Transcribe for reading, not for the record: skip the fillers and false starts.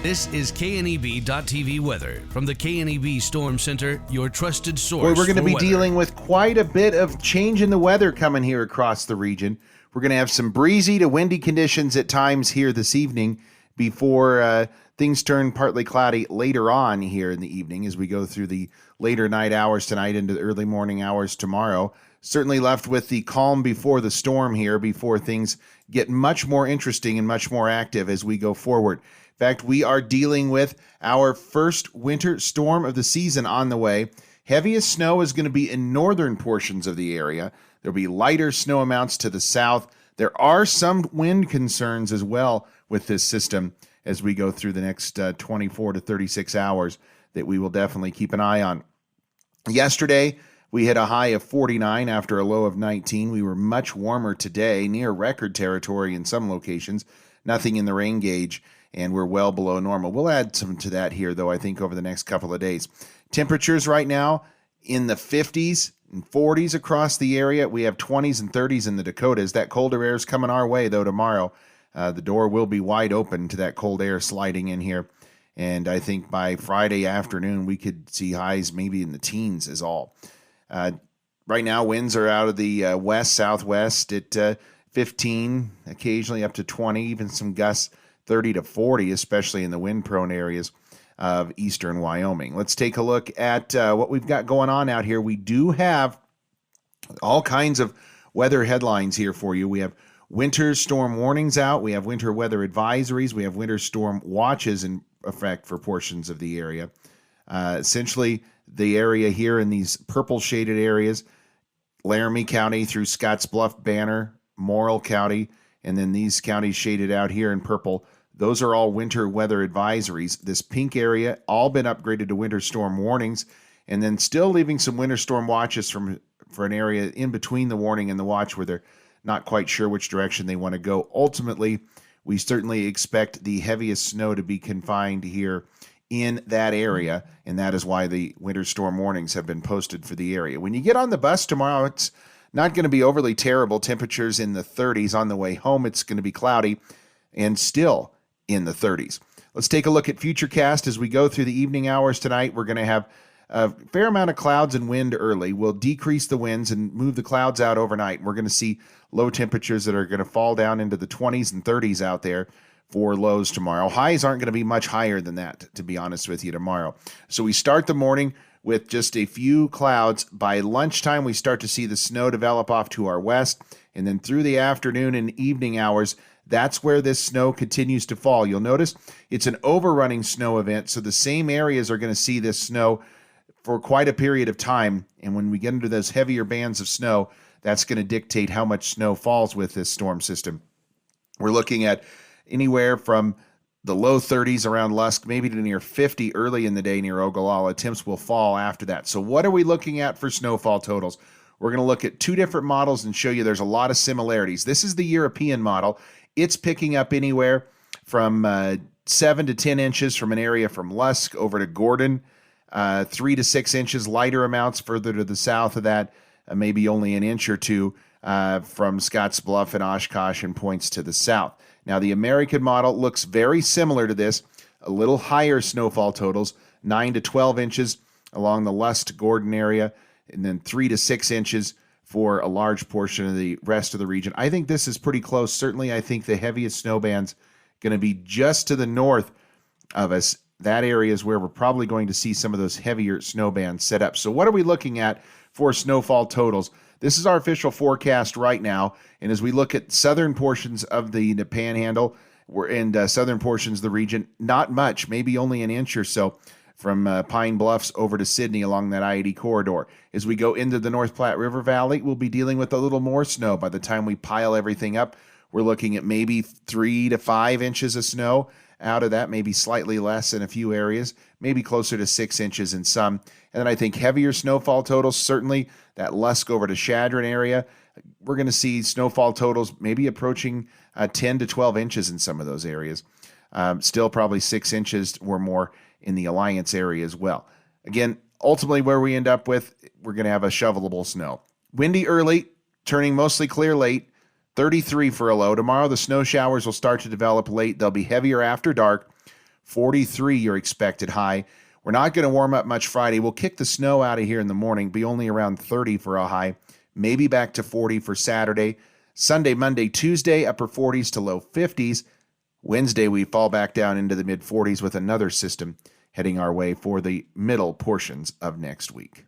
This is KNEB.TV weather from the KNEB Storm Center, your trusted source. Boy, we're going to be weather. dealing with quite a bit of change in the weather coming here across the region. We're going to have some breezy to windy conditions at times here this evening before things turn partly cloudy later on here in the evening as we go through the later night hours tonight into the early morning hours tomorrow. Certainly left with the calm before the storm here before things get much more interesting and much more active as we go forward. In fact, we are dealing with our first winter storm of the season on the way. Heaviest snow is going to be in northern portions of the area. There'll be lighter snow amounts to the south. There are some wind concerns as well with this system as we go through the next 24 to 36 hours that we will definitely keep an eye on. Yesterday, we hit a high of 49 after a low of 19. We were much warmer today, near record territory in some locations. Nothing in the rain gauge, and we're well below normal. We'll add some to that here, though, I think, over the next couple of days. Temperatures right now in the 50s and 40s across the area. We have 20s and 30s in the Dakotas. That colder air is coming our way, though, tomorrow. The door will be wide open to that cold air sliding in here. And I think by Friday afternoon, we could see highs maybe in the teens is all. Right now, winds are out of the west-southwest at 15, occasionally up to 20, even some gusts 30 to 40, especially in the wind-prone areas of eastern Wyoming. Let's take a look at what we've got going on out here. We do have all kinds of weather headlines here for you. We have winter storm warnings out. We have winter weather advisories. We have winter storm watches in effect for portions of the area. Essentially, the area here in these purple shaded areas, Laramie County through Scottsbluff, Banner, Morrill County, and then these counties shaded out here in purple, those are all winter weather advisories. This pink area, all been upgraded to winter storm warnings, and then still leaving some winter storm watches for an area in between the warning and the watch where they're not quite sure which direction they want to go. Ultimately, we certainly expect the heaviest snow to be confined here in that area, and that is why the winter storm warnings have been posted for the area. When you get on the bus tomorrow, it's not going to be overly terrible. Temperatures in the 30s. On the way home, it's going to be cloudy and still in the 30s. Let's take a look at FutureCast as we go through the evening hours tonight. We're going to have a fair amount of clouds and wind early. We'll decrease the winds and move the clouds out overnight. We're going to see low temperatures that are going to fall down into the 20s and 30s out there for lows tomorrow. Highs aren't going to be much higher than that, to be honest with you, tomorrow. So we start the morning with just a few clouds. By lunchtime, we start to see the snow develop off to our west, and then through the afternoon and evening hours, that's where this snow continues to fall. You'll notice it's an overrunning snow event, so the same areas are going to see this snow for quite a period of time, and when we get into those heavier bands of snow, that's going to dictate how much snow falls with this storm system. We're looking at anywhere from the low 30s around Lusk, maybe to near 50 early in the day near Ogallala. Temps will fall after that. So what are we looking at for snowfall totals? We're going to look at two different models and show you there's a lot of similarities. This is the European model. It's picking up anywhere from 7 to 10 inches from an area from Lusk over to Gordon, 3 to 6 inches lighter amounts further to the south of that, maybe only an inch or two from Scottsbluff and Oshkosh and points to the south. Now, the American model looks very similar to this, a little higher snowfall totals, 9 to 12 inches along the Lust-Gordon area, and then 3 to 6 inches for a large portion of the rest of the region. I think this is pretty close. Certainly, I think the heaviest snow band's going to be just to the north of us. That area is where we're probably going to see some of those heavier snow bands set up. So what are we looking at for snowfall totals? This is our official forecast right now, and as we look at southern portions of the Panhandle, we're in southern portions of the region, not much, maybe only an inch or so from Pine Bluffs over to Sidney along that I-80 corridor. As we go into the North Platte River Valley, we'll be dealing with a little more snow. By the time we pile everything up, we're looking at maybe 3 to 5 inches of snow out of that, maybe slightly less in a few areas, maybe closer to 6 inches in some. And then I think heavier snowfall totals, certainly that Lusk over to Chadron area, we're going to see snowfall totals maybe approaching 10 to 12 inches in some of those areas. Still probably 6 inches or more in the Alliance area as well. Again, ultimately where we end up with, we're going to have a shovelable snow. Windy early, turning mostly clear late, 33 for a low. Tomorrow the snow showers will start to develop late. They'll be heavier after dark. 43 your expected high. We're not going to warm up much Friday. We'll kick the snow out of here in the morning, be only around 30 for a high, maybe back to 40 for Saturday. Sunday, Monday, Tuesday, upper 40s to low 50s. Wednesday, we fall back down into the mid 40s with another system heading our way for the middle portions of next week.